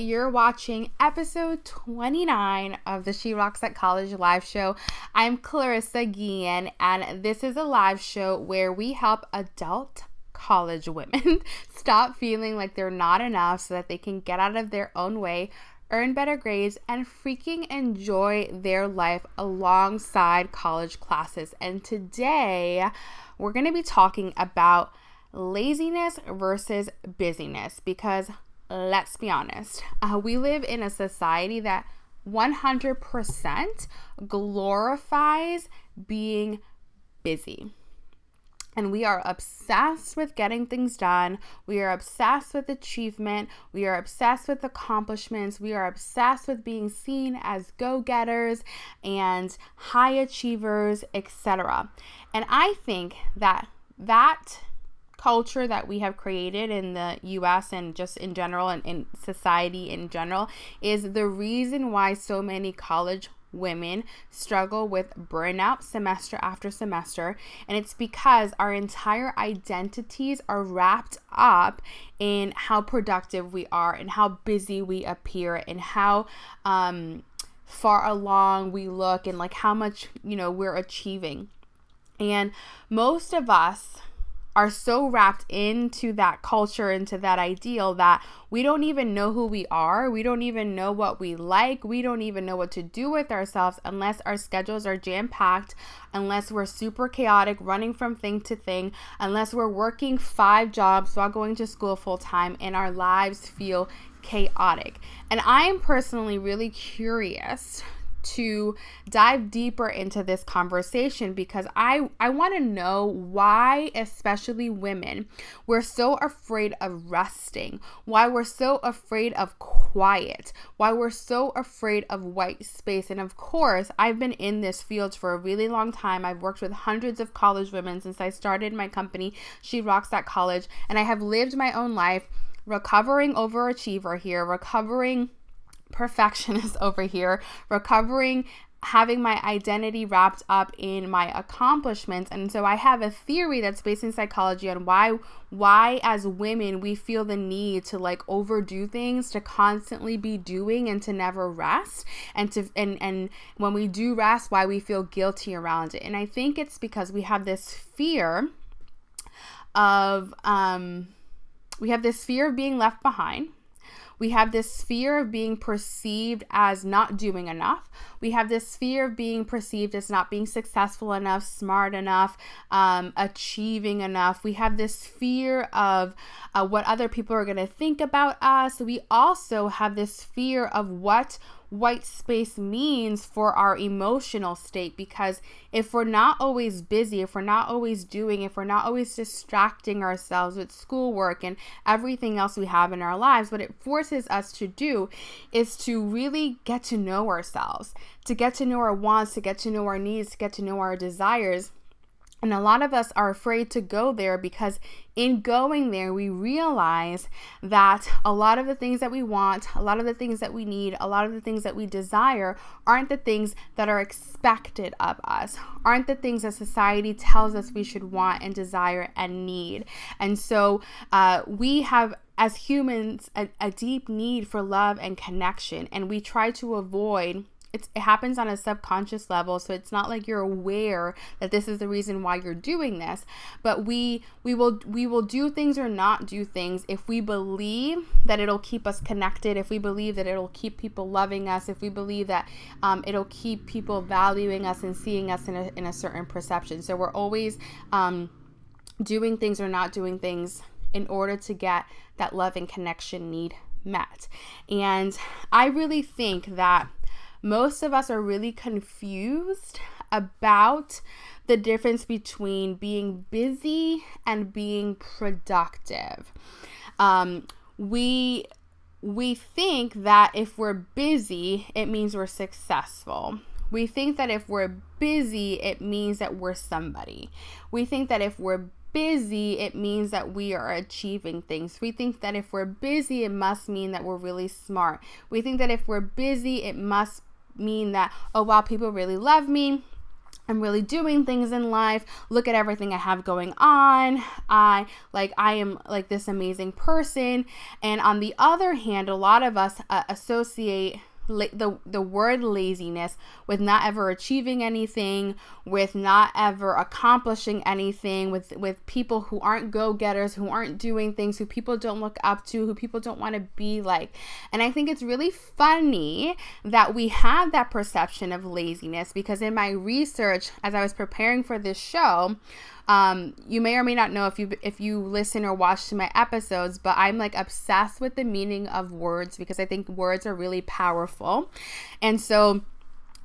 you're watching episode 29 of the SheRocks College live show. I'm Clarissa Guillen, and this is a live show where we help adult college women stop feeling like they're not enough so that they can get out of their own way, earn better grades, and freaking enjoy their life alongside college classes. And today, we're going to be talking about laziness versus busyness, because let's be honest, we live in a society that 100% glorifies being busy. And we are obsessed with getting things done. We are obsessed with achievement. We are obsessed with accomplishments. We are obsessed with being seen as go-getters and high achievers, etc. And I think that culture that we have created in the US and just in general and in society in general is the reason why so many college women struggle with burnout semester after semester. And it's because our entire identities are wrapped up in how productive we are and how busy we appear and how far along we look and like how much, we're achieving. And most of us are so wrapped into that culture, into that ideal, that we don't even know who we are. We don't even know what we like. We don't even know what to do with ourselves unless our schedules are jam-packed, unless we're super chaotic, running from thing to thing, unless we're working 5 jobs while going to school full-time and our lives feel chaotic. And I am personally really curious to dive deeper into this conversation because I want to know why, especially women, we're so afraid of resting, why we're so afraid of quiet, why we're so afraid of white space. And of course, I've been in this field for a really long time. I've worked with hundreds of college women since I started my company, SheRocks College, and I have lived my own life, recovering overachiever here, recovering perfectionist over here, recovering, having my identity wrapped up in my accomplishments. And so I have a theory that's based in psychology on why as women we feel the need to like overdo things, to constantly be doing and to never rest, and when we do rest, why we feel guilty around it. And I think it's because we have this fear of being left behind. We have this fear of being perceived as not doing enough. We have this fear of being perceived as not being successful enough, smart enough, achieving enough. We have this fear of what other people are going to think about us. We also have this fear of what white space means for our emotional state, because if we're not always busy, if we're not always doing, if we're not always distracting ourselves with schoolwork and everything else we have in our lives, what it forces us to do is to really get to know ourselves, to get to know our wants, to get to know our needs, to get to know our desires. And a lot of us are afraid to go there because in going there, we realize that a lot of the things that we want, a lot of the things that we need, a lot of the things that we desire aren't the things that are expected of us, aren't the things that society tells us we should want and desire and need. And so we have, as humans, a deep need for love and connection, and we try to avoid. It happens on a subconscious level, so it's not like you're aware that this is the reason why you're doing this. But we will do things or not do things if we believe that it'll keep us connected, if we believe that it'll keep people loving us, if we believe that it'll keep people valuing us and seeing us in a certain perception. So we're always doing things or not doing things in order to get that love and connection need met. And I really think that most of us are really confused about the difference between being busy and being productive. We think that if we're busy, it means we're successful. We think that if we're busy, it means that we're somebody. We think that if we're busy, it means that we are achieving things. We think that if we're busy, it must mean that we're really smart. We think that if we're busy, it must mean that, oh wow, people really love me. I'm really doing things in life. Look at everything I have going on. I am like this amazing person. And on the other hand, a lot of us associate the word laziness with not ever achieving anything, with not ever accomplishing anything, with people who aren't go-getters, who aren't doing things, who people don't look up to, who people don't want to be like. And I think it's really funny that we have that perception of laziness, because in my research, as I was preparing for this show, you may or may not know if you listen or watch to my episodes, but I'm like obsessed with the meaning of words, because I think words are really powerful. And so,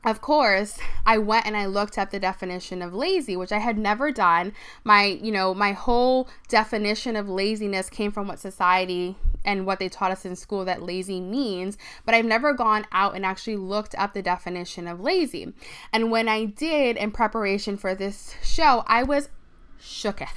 of course, I went and I looked up the definition of lazy, which I had never done. My whole definition of laziness came from what society and what they taught us in school that lazy means, but I've never gone out and actually looked up the definition of lazy. And when I did in preparation for this show, I was shooketh.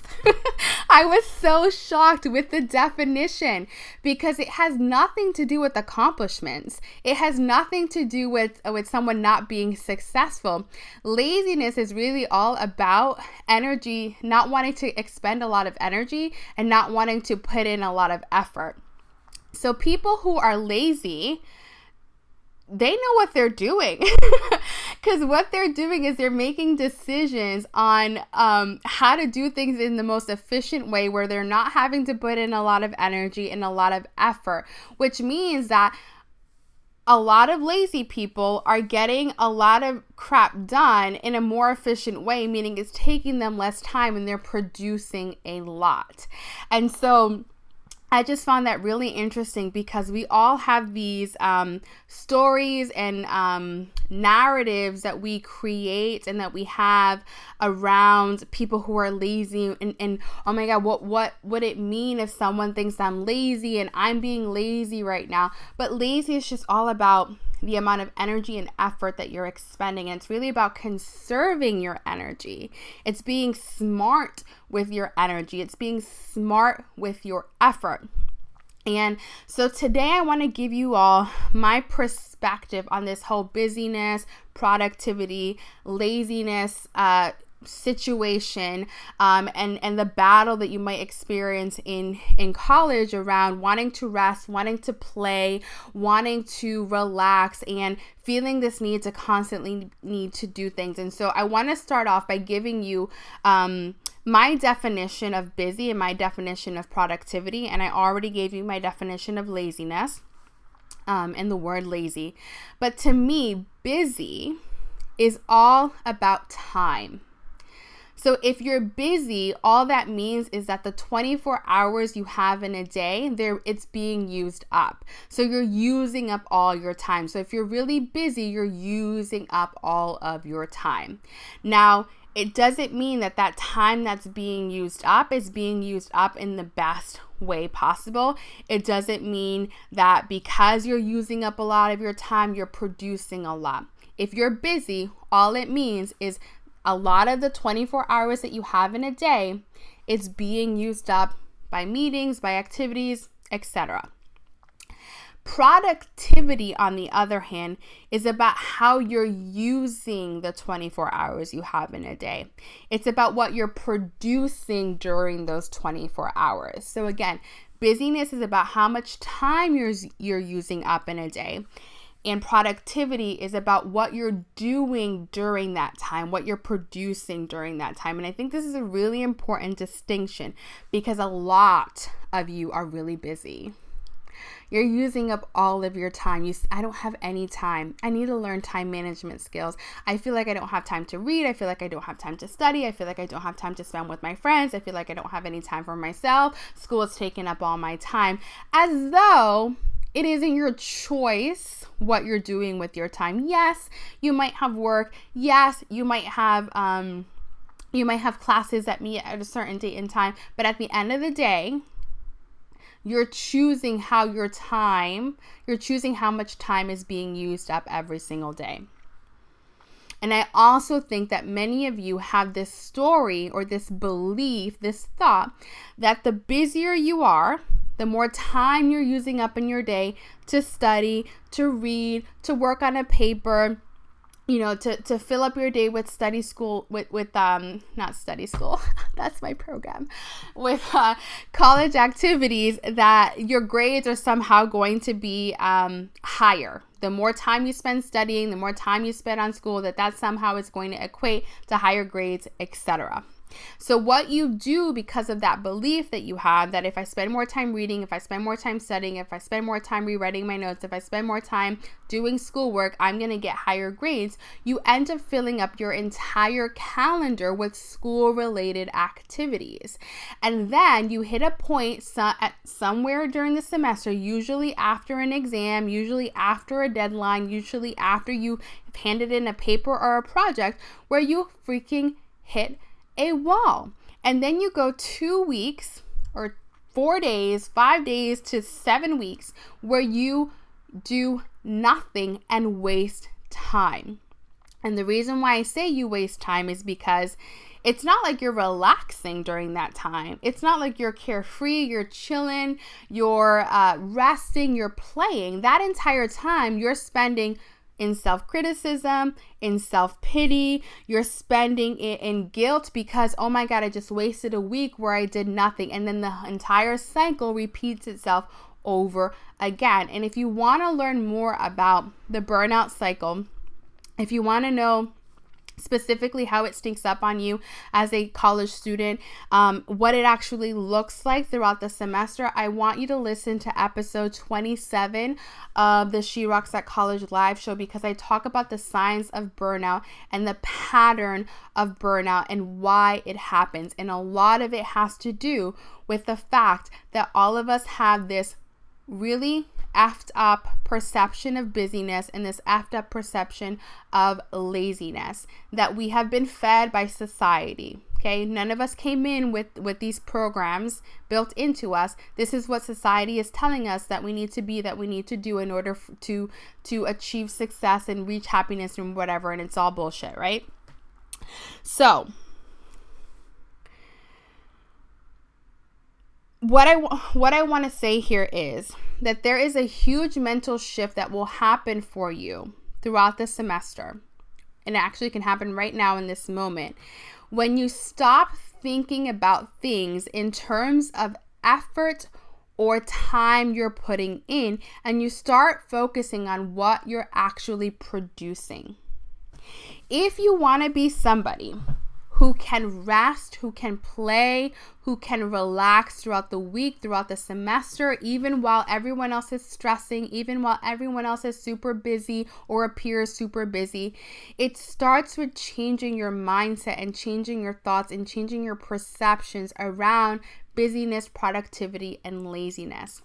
I was so shocked with the definition, because it has nothing to do with accomplishments. It has nothing to do with someone not being successful. Laziness is really all about energy, not wanting to expend a lot of energy and not wanting to put in a lot of effort. So people who are lazy, they know what they're doing, because what they're doing is they're making decisions on how to do things in the most efficient way, where they're not having to put in a lot of energy and a lot of effort, which means that a lot of lazy people are getting a lot of crap done in a more efficient way, meaning it's taking them less time and they're producing a lot. And so I just found that really interesting, because we all have these stories and narratives that we create and that we have around people who are lazy, and oh my God, what would it mean if someone thinks I'm lazy and I'm being lazy right now? But lazy is just all about the amount of energy and effort that you're expending. And it's really about conserving your energy. It's being smart with your energy. It's being smart with your effort. And so today I want to give you all my perspective on this whole busyness, productivity, laziness, situation, and the battle that you might experience in college around wanting to rest, wanting to play, wanting to relax, and feeling this need to constantly need to do things. And so I want to start off by giving you my definition of busy and my definition of productivity. And I already gave you my definition of laziness and the word lazy. But to me, busy is all about time. So if you're busy, all that means is that the 24 hours you have in a day, it's being used up. So you're using up all your time. So if you're really busy, you're using up all of your time. Now, it doesn't mean that time that's being used up is being used up in the best way possible. It doesn't mean that because you're using up a lot of your time, you're producing a lot. If you're busy, all it means is a lot of the 24 hours that you have in a day, it's being used up by meetings, by activities, etc. Productivity, on the other hand, is about how you're using the 24 hours you have in a day. It's about what you're producing during those 24 hours. So again, busyness is about how much time you're using up in a day. And productivity is about what you're doing during that time, what you're producing during that time. And I think this is a really important distinction, because a lot of you are really busy. You're using up all of your time. I don't have any time. I need to learn time management skills. I feel like I don't have time to read. I feel like I don't have time to study. I feel like I don't have time to spend with my friends. I feel like I don't have any time for myself. School is taking up all my time, as though it isn't your choice what you're doing with your time. Yes, you might have work. Yes, you might have classes that meet at a certain date and time. But at the end of the day, you're choosing how much time is being used up every single day. And I also think that many of you have this story or this belief, this thought, that the busier you are, the more time you're using up in your day to study, to read, to work on a paper, to fill up your day with not study school, that's my program, with college activities, that your grades are somehow going to be higher. The more time you spend studying, the more time you spend on school, that somehow is going to equate to higher grades, etc. So what you do because of that belief that you have, that if I spend more time reading, if I spend more time studying, if I spend more time rewriting my notes, if I spend more time doing schoolwork, I'm going to get higher grades, you end up filling up your entire calendar with school-related activities. And then you hit a point somewhere during the semester, usually after an exam, usually after a deadline, usually after you have handed in a paper or a project, where you freaking hit a wall. And then you go 2 weeks or 4 days, 5 days to 7 weeks where you do nothing and waste time. And the reason why I say you waste time is because it's not like you're relaxing during that time. It's not like you're carefree, you're chilling, you're resting, you're playing. That entire time you're spending in self-criticism, in self-pity, you're spending it in guilt because, oh my God, I just wasted a week where I did nothing. And then the entire cycle repeats itself over again. And if you want to learn more about the burnout cycle, if you want to know specifically how it sneaks up on you as a college student, what it actually looks like throughout the semester, I want you to listen to episode 27 of the SheRocks College live show, because I talk about the signs of burnout and the pattern of burnout and why it happens. And a lot of it has to do with the fact that all of us have this really effed up perception of busyness and this effed up perception of laziness that we have been fed by society. Okay, none of us came in with these programs built into us. This is what society is telling us that we need to be, that we need to do in order to achieve success and reach happiness and whatever, and it's all bullshit, right? So what I want to say here is that there is a huge mental shift that will happen for you throughout the semester. And it actually can happen right now in this moment. When you stop thinking about things in terms of effort or time you're putting in, and you start focusing on what you're actually producing. If you want to be somebody who can rest, who can play, who can relax throughout the week, throughout the semester, even while everyone else is stressing, even while everyone else is super busy or appears super busy, it starts with changing your mindset and changing your thoughts and changing your perceptions around busyness, productivity, and laziness.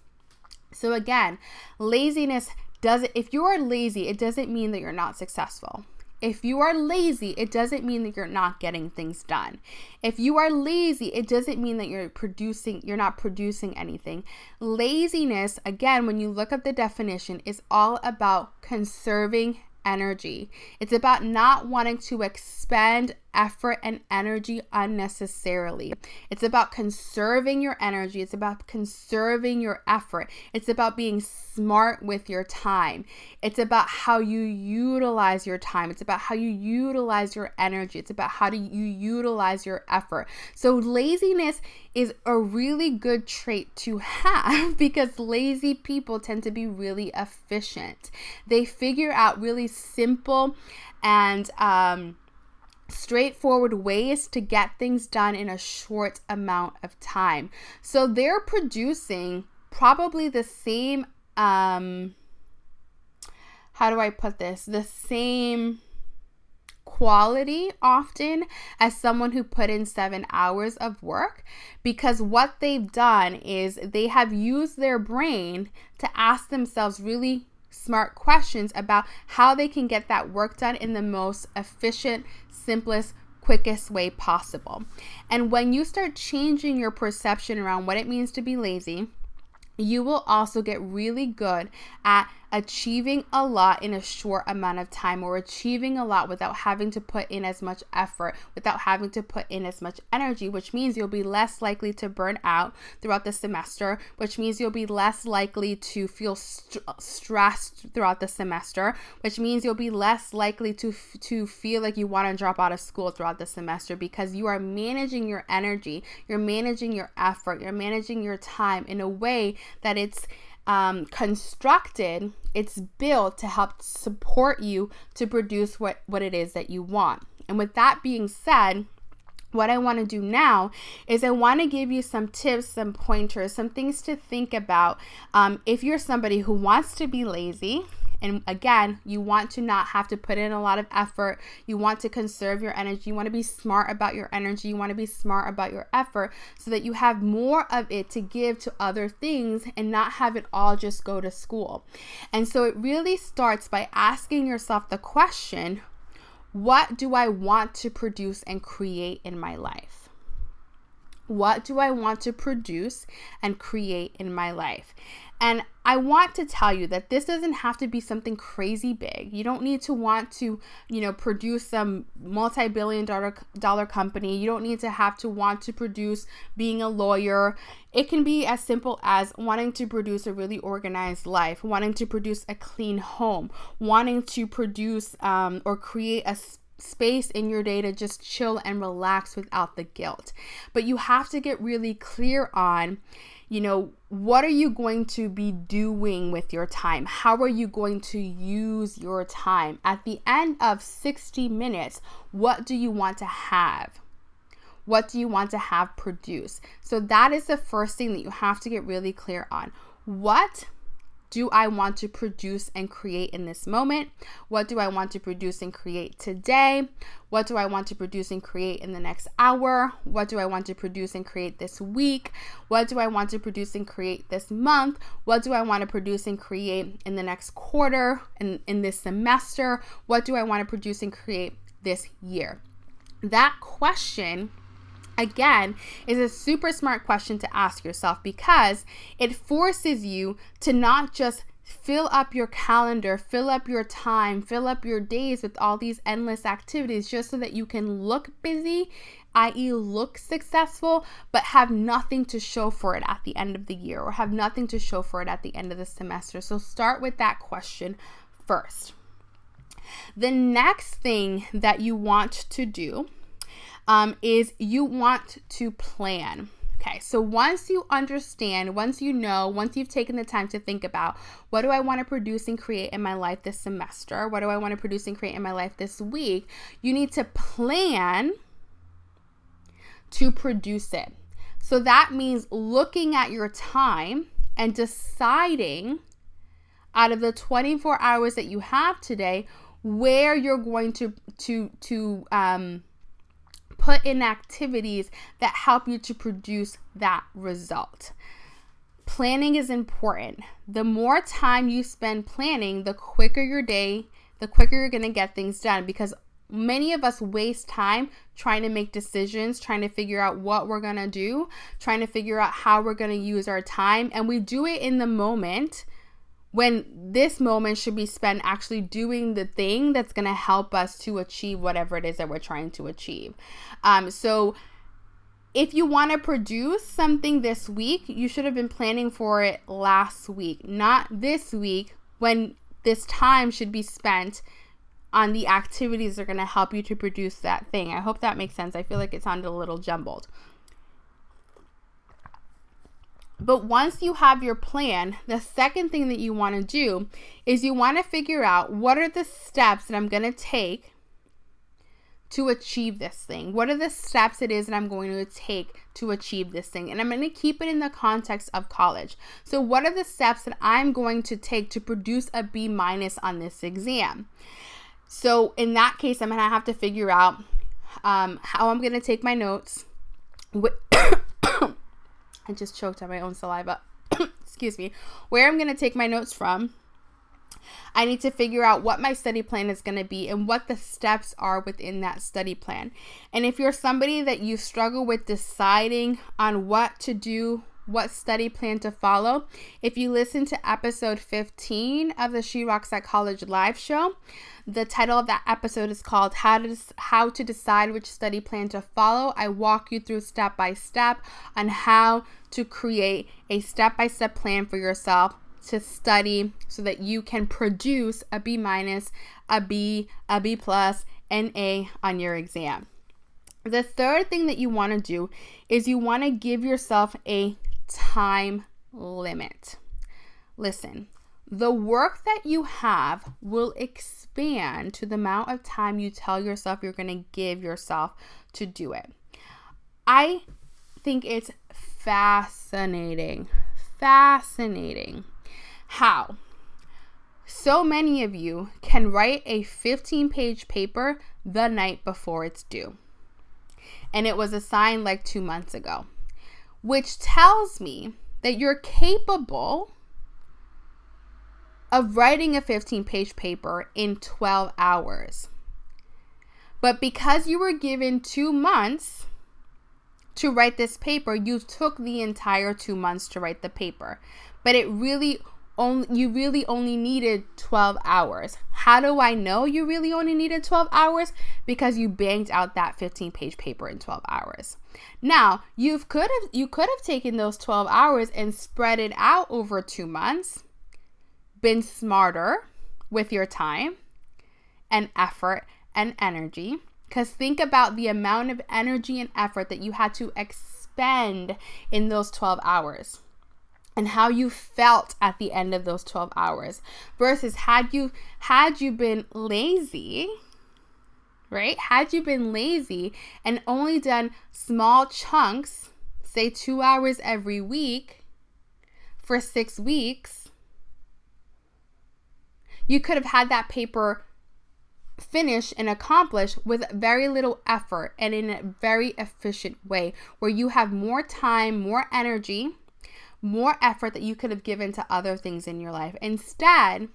So again, laziness if you are lazy, it doesn't mean that you're not successful. If you are lazy, it doesn't mean that you're not getting things done. If you are lazy, it doesn't mean that you're not producing anything. Laziness, again, when you look up the definition, is all about conserving energy. It's about not wanting to expend effort and energy unnecessarily. It's about conserving your energy. It's about conserving your effort. It's about being smart with your time. It's about how you utilize your time. It's about how you utilize your energy. It's about how you utilize your effort. So laziness is a really good trait to have because lazy people tend to be really efficient. They figure out really simple and straightforward ways to get things done in a short amount of time. So they're producing probably the same, how do I put this? The same quality often as someone who put in 7 hours of work, because what they've done is they have used their brain to ask themselves really smart questions about how they can get that work done in the most efficient, simplest, quickest way possible. And when you start changing your perception around what it means to be lazy, you will also get really good at achieving a lot in a short amount of time, or achieving a lot without having to put in as much effort, without having to put in as much energy, which means you'll be less likely to burn out throughout the semester, which means you'll be less likely to feel stressed throughout the semester, which means you'll be less likely to feel like you want to drop out of school throughout the semester, because you are managing your energy, you're managing your effort, you're managing your time in a way that it's constructed, it's built to help support you to produce what it is that you want. And with that being said, what I want to do now is I want to give you some tips, some pointers, some things to think about if you're somebody who wants to be lazy. And again, you want to not have to put in a lot of effort. You want to conserve your energy. You want to be smart about your energy. You want to be smart about your effort so that you have more of it to give to other things and not have it all just go to school. And so it really starts by asking yourself the question, what do I want to produce and create in my life? What do I want to produce and create in my life? And I want to tell you that this doesn't have to be something crazy big. You don't need to want to, produce some multi-billion-dollar company. You don't need to have to want to produce being a lawyer. It can be as simple as wanting to produce a really organized life, wanting to produce a clean home, wanting to produce or create a space in your day to just chill and relax without the guilt. But you have to get really clear on, what are you going to be doing with your time? How are you going to use your time? At the end of 60 minutes, what do you want to have? What do you want to have produced? So that is the first thing that you have to get really clear on. What do I want to produce and create in this moment? What do I want to produce and create today? What do I want to produce and create in the next hour? What do I want to produce and create this week? What do I want to produce and create this month? What do I want to produce and create in the next quarter and in this semester? What do I want to produce and create this year? That question, again, is a super smart question to ask yourself, because it forces you to not just fill up your calendar, fill up your time, fill up your days with all these endless activities just so that you can look busy, i.e. look successful, but have nothing to show for it at the end of the year, or have nothing to show for it at the end of the semester. So start with that question first. The next thing that you want to do is you want to plan. Okay, so once you understand, once you've taken the time to think about, what do I want to produce and create in my life this semester? What do I want to produce and create in my life this week? You need to plan to produce it. So that means looking at your time and deciding out of the 24 hours that you have today, where you're going to put in activities that help you to produce that result. Planning is important. The more time you spend planning, the quicker you're going to get things done, because many of us waste time trying to make decisions, trying to figure out what we're going to do, trying to figure out how we're going to use our time, and we do it in the moment, when this moment should be spent actually doing the thing that's going to help us to achieve whatever it is that we're trying to achieve. So if you want to produce something this week, you should have been planning for it last week, not this week, when this time should be spent on the activities that are going to help you to produce that thing. I hope that makes sense. I feel like it sounded a little jumbled. But once you have your plan, the second thing that you want to do is you want to figure out, what are the steps that I'm going to take to achieve this thing? What are the steps it is that I'm going to take to achieve this thing? And I'm going to keep it in the context of college. So what are the steps that I'm going to take to produce a B- on this exam? So in that case, I'm going to have to figure out how I'm going to take my notes. I just choked on my own saliva. Excuse me. Where I'm going to take my notes from. I need to figure out what my study plan is going to be and what the steps are within that study plan. And if you're somebody that you struggle with deciding on what to do what study plan to follow, if you listen to episode 15 of the SheRocks College live show, the title of that episode is called How to Decide Which Study Plan to Follow. I walk you through step by step on how to create a step-by-step plan for yourself to study so that you can produce a B-, a B, a B+, an A on your exam. The third thing that you want to do is you want to give yourself a time limit. Listen, the work that you have will expand to the amount of time you tell yourself you're going to give yourself to do it. I think it's fascinating how so many of you can write a 15-page paper the night before it's due. And it was assigned like 2 months ago, which tells me that you're capable of writing a 15-page paper in 12 hours. But because you were given 2 months to write this paper, you took the entire 2 months to write the paper. But you really only needed 12 hours. How do I know you really only needed 12 hours? Because you banged out that 15-page paper in 12 hours. Now, you could have taken those 12 hours and spread it out over 2 months, been smarter with your time and effort and energy. Because think about the amount of energy and effort that you had to expend in those 12 hours. And how you felt at the end of those 12 hours versus had you been lazy, right? Had you been lazy and only done small chunks, say 2 hours every week for 6 weeks, you could have had that paper finished and accomplished with very little effort and in a very efficient way where you have more time, more energy, more effort that you could have given to other things in your life. Instead,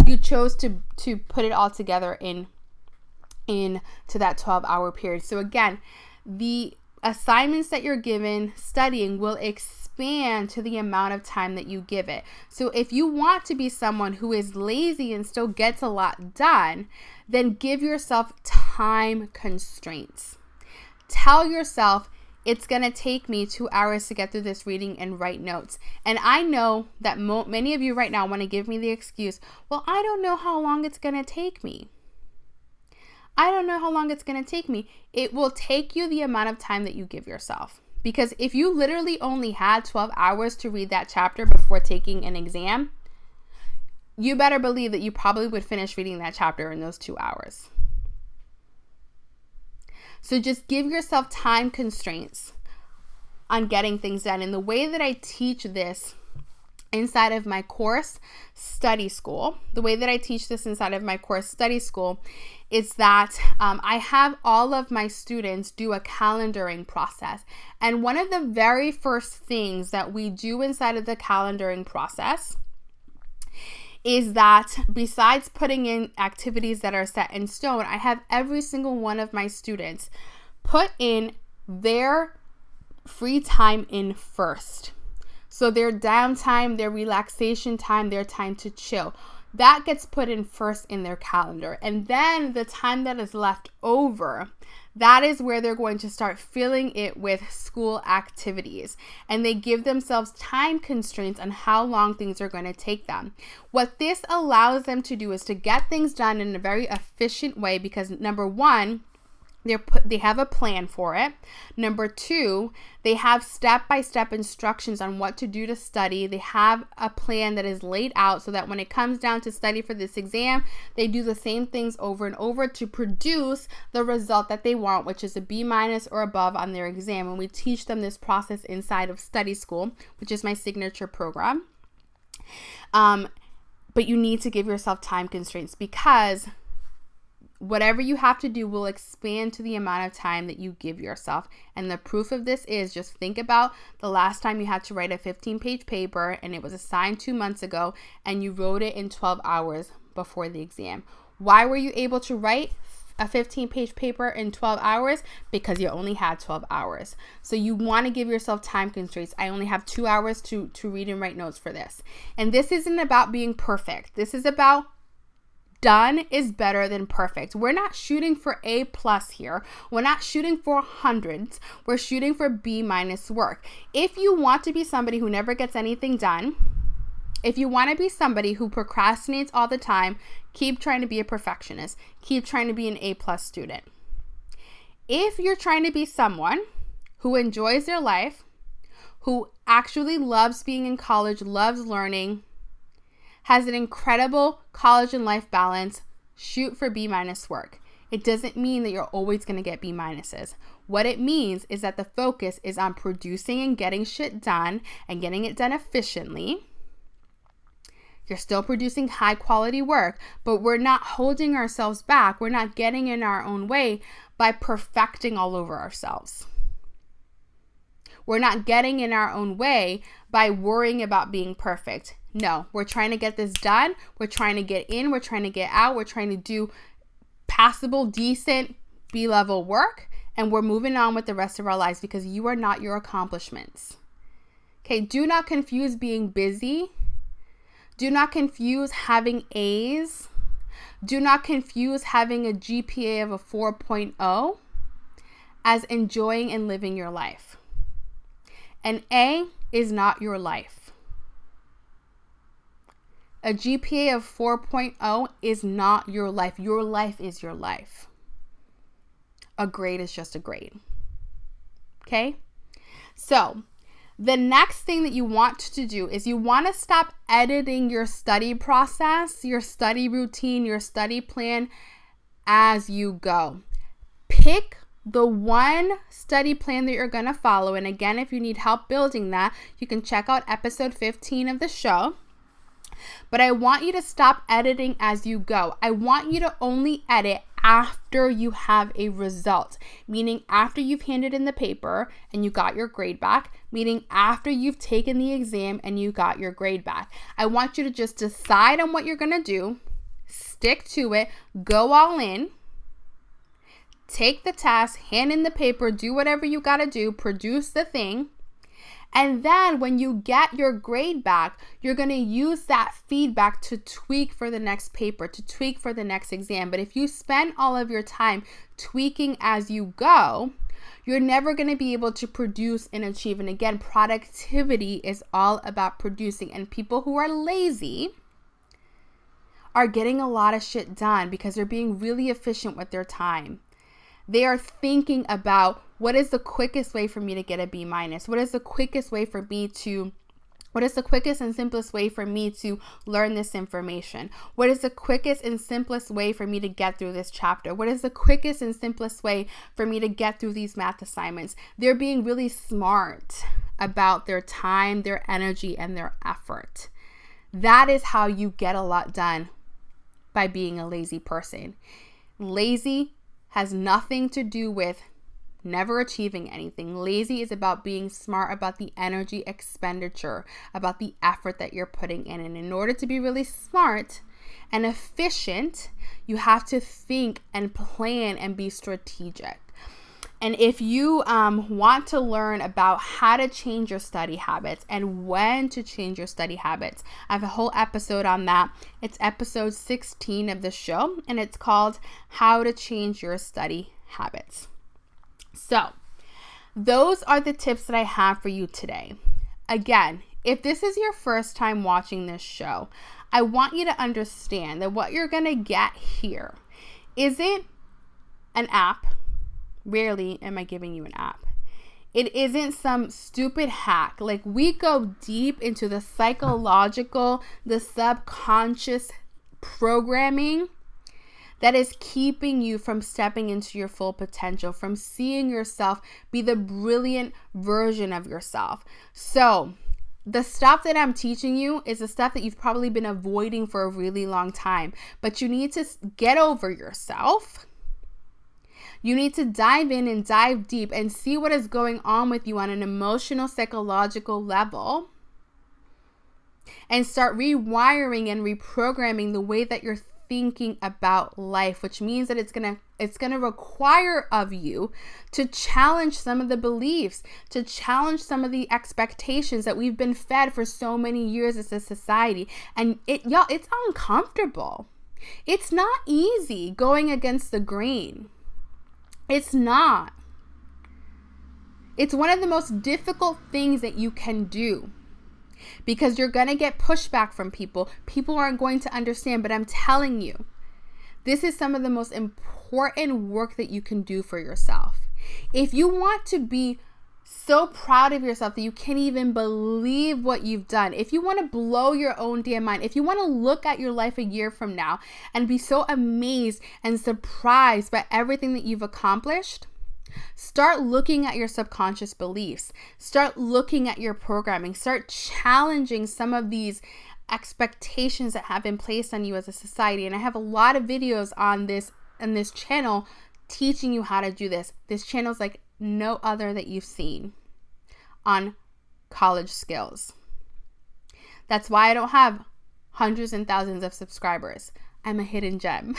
you chose to put it all together into that 12-hour period. So again, the assignments that you're given studying will expand to the amount of time that you give it. So if you want to be someone who is lazy and still gets a lot done, then give yourself time constraints. Tell yourself, it's going to take me 2 hours to get through this reading and write notes. And I know that many of you right now want to give me the excuse, well, I don't know how long it's going to take me. I don't know how long it's going to take me. It will take you the amount of time that you give yourself. Because if you literally only had 12 hours to read that chapter before taking an exam, you better believe that you probably would finish reading that chapter in those 2 hours. So just give yourself time constraints on getting things done. And the way that I teach this inside of my course study school, is that I have all of my students do a calendaring process. And one of the very first things that we do inside of the calendaring process is that besides putting in activities that are set in stone, I have every single one of my students put in their free time in first. So their downtime, their relaxation time, their time to chill, that gets put in first in their calendar. And then the time that is left over, that is where they're going to start filling it with school activities. And they give themselves time constraints on how long things are going to take them. What this allows them to do is to get things done in a very efficient way because number one, they have a plan for it. Number two, they have step-by-step instructions on what to do to study. They have a plan that is laid out so that when it comes down to study for this exam, they do the same things over and over to produce the result that they want, which is a B- or above on their exam. And we teach them this process inside of study school, which is my signature program. But you need to give yourself time constraints because whatever you have to do will expand to the amount of time that you give yourself. And the proof of this is just think about the last time you had to write a 15-page paper and it was assigned 2 months ago and you wrote it in 12 hours before the exam. Why were you able to write a 15-page paper in 12 hours because you only had 12 hours. So you want to give yourself time constraints. I only have 2 hours to read and write notes for this. And this isn't about being perfect. This is about done is better than perfect. We're not shooting for A+ here. We're not shooting for hundreds. We're shooting for B- work. If you want to be somebody who never gets anything done, if you want to be somebody who procrastinates all the time, keep trying to be a perfectionist. Keep trying to be an A+ student. If you're trying to be someone who enjoys their life, who actually loves being in college, loves learning, has an incredible college and life balance, shoot for B- work. It doesn't mean that you're always going to get B-. What it means is that the focus is on producing and getting shit done and getting it done efficiently. You're still producing high quality work, but we're not holding ourselves back. We're not getting in our own way by perfecting all over ourselves. We're not getting in our own way by worrying about being perfect. No, we're trying to get this done. We're trying to get in. We're trying to get out. We're trying to do passable, decent B-level work. And we're moving on with the rest of our lives because you are not your accomplishments. Okay, do not confuse being busy. Do not confuse having A's. Do not confuse having a GPA of a 4.0 as enjoying and living your life. An A is not your life. A GPA of 4.0 is not your life. Your life is your life. A grade is just a grade. Okay? So, the next thing that you want to do is you want to stop editing your study process, your study routine, your study plan as you go. Pick the one study plan that you're going to follow. And again, if you need help building that, you can check out episode 15 of the show. But I want you to stop editing as you go. I want you to only edit after you have a result, meaning after you've handed in the paper and you got your grade back, meaning after you've taken the exam and you got your grade back. I want you to just decide on what you're going to do, stick to it, go all in, take the test, hand in the paper, do whatever you got to do, produce the thing. And then when you get your grade back, you're going to use that feedback to tweak for the next paper, to tweak for the next exam. But if you spend all of your time tweaking as you go, you're never going to be able to produce and achieve. And again, productivity is all about producing. And people who are lazy are getting a lot of shit done because they're being really efficient with their time. They are thinking about what is the quickest way for me to get a B-. What is the quickest and simplest way for me to learn this information? What is the quickest and simplest way for me to get through this chapter? What is the quickest and simplest way for me to get through these math assignments? They're being really smart about their time, their energy, and their effort. That is how you get a lot done by being a lazy person. Lazy has nothing to do with never achieving anything. Lazy is about being smart about the energy expenditure, about the effort that you're putting in. And in order to be really smart and efficient, you have to think and plan and be strategic. And if you want to learn about how to change your study habits and when to change your study habits, I have a whole episode on that. It's episode 16 of the show, and it's called How to Change Your Study Habits. So, those are the tips that I have for you today. Again, if this is your first time watching this show, I want you to understand that what you're going to get here isn't an app. Rarely am I giving you an app. It isn't some stupid hack. Like, we go deep into the psychological, the subconscious programming that is keeping you from stepping into your full potential, from seeing yourself be the brilliant version of yourself. So, the stuff that I'm teaching you is the stuff that you've probably been avoiding for a really long time, but you need to get over yourself. You need to dive in and dive deep and see what is going on with you on an emotional, psychological level and start rewiring and reprogramming the way that you're thinking about life, which means that it's gonna require of you to challenge some of the beliefs, to challenge some of the expectations that we've been fed for so many years as a society. And it's uncomfortable. It's not easy going against the grain. It's not. It's one of the most difficult things that you can do, because you're going to get pushback from people. People aren't going to understand, but I'm telling you, this is some of the most important work that you can do for yourself. If you want to be so proud of yourself that you can't even believe what you've done, if you want to blow your own damn mind, if you want to look at your life a year from now and be so amazed and surprised by everything that you've accomplished, start looking at your subconscious beliefs. Start looking at your programming. Start challenging some of these expectations that have been placed on you as a society. And I have a lot of videos on this channel teaching you how to do this. This channel is like no other that you've seen on college skills. That's why I don't have hundreds and thousands of subscribers. I'm a hidden gem.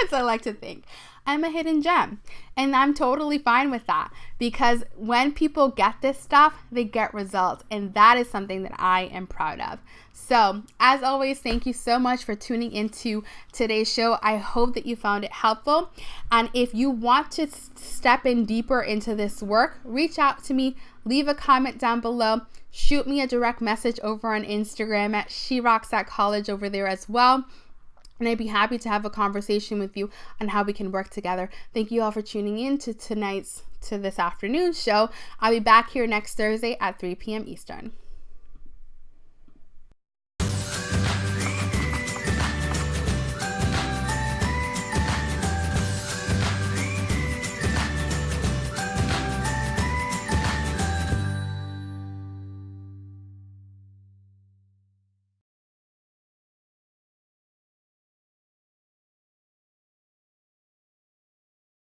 As I like to think. I'm a hidden gem. And I'm totally fine with that, because when people get this stuff, they get results. And that is something that I am proud of. So, as always, thank you so much for tuning into today's show. I hope that you found it helpful. And if you want to step in deeper into this work, reach out to me, leave a comment down below, shoot me a direct message over on Instagram at SheRocks over there as well. And I'd be happy to have a conversation with you on how we can work together. Thank you all for tuning in to this afternoon's show. I'll be back here next Thursday at 3 p.m. Eastern.